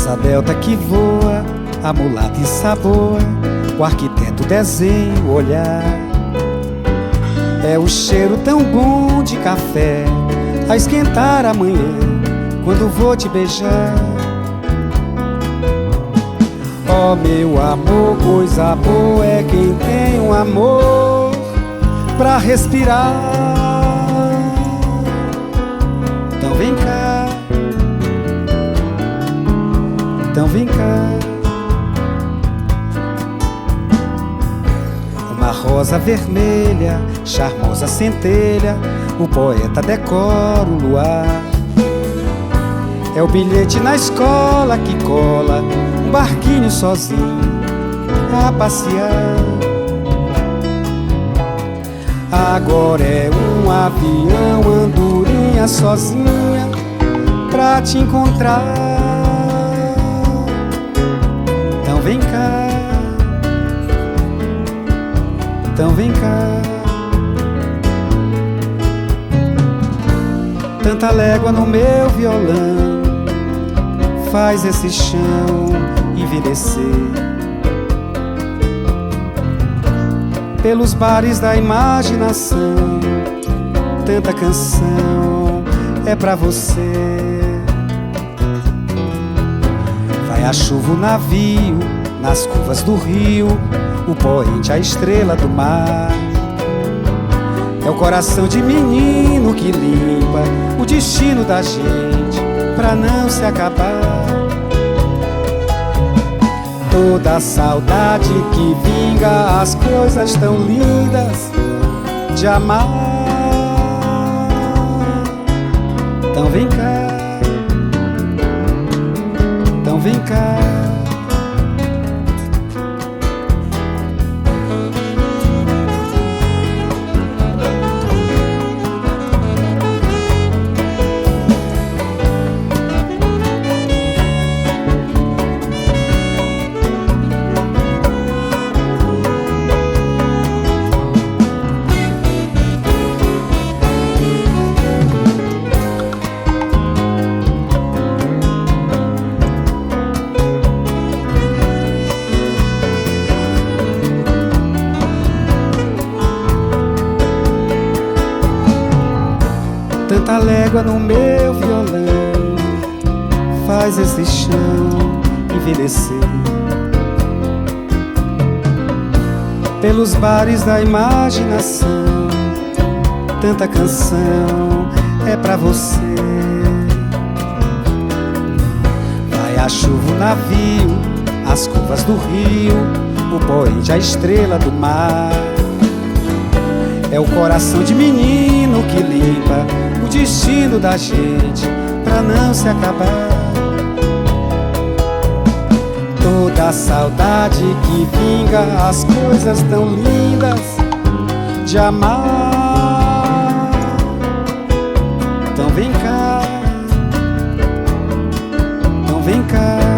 asa delta que voa, a mulata ensaboa, o arquiteto desenha o olhar. É o cheiro tão bom de café a esquentar a manhã quando vou te beijar. Oh, meu amor, coisa boa é quem tem um amor pra respirar. Então vem cá, então vem cá. Uma rosa vermelha, charmosa centelha, o poeta decora o luar. É o bilhete na escola que cola um barquinho sozinho a passear. Agora é um avião, andorinha sozinha pra te encontrar. Então vem cá, então vem cá. Tanta légua no meu violão faz esse chão envelhecer. Pelos bares da imaginação, tanta canção é pra você. Vai a chuva, o navio, nas curvas do rio, o poente, a estrela do mar. É o coração de menino que limpa o destino da gente pra não se acabar. Toda a saudade que vinga as coisas tão lindas de amar. Então vem cá, então vem cá. Tanta légua no meu violão faz esse chão envelhecer. Pelos bares da imaginação, tanta canção é pra você. Vai a chuva, o navio, as curvas do rio, o poente, a estrela do mar. É o coração de menino que limpa o destino da gente pra não se acabar. Toda a saudade que vinga as coisas tão lindas de amar. Então vem cá, então vem cá.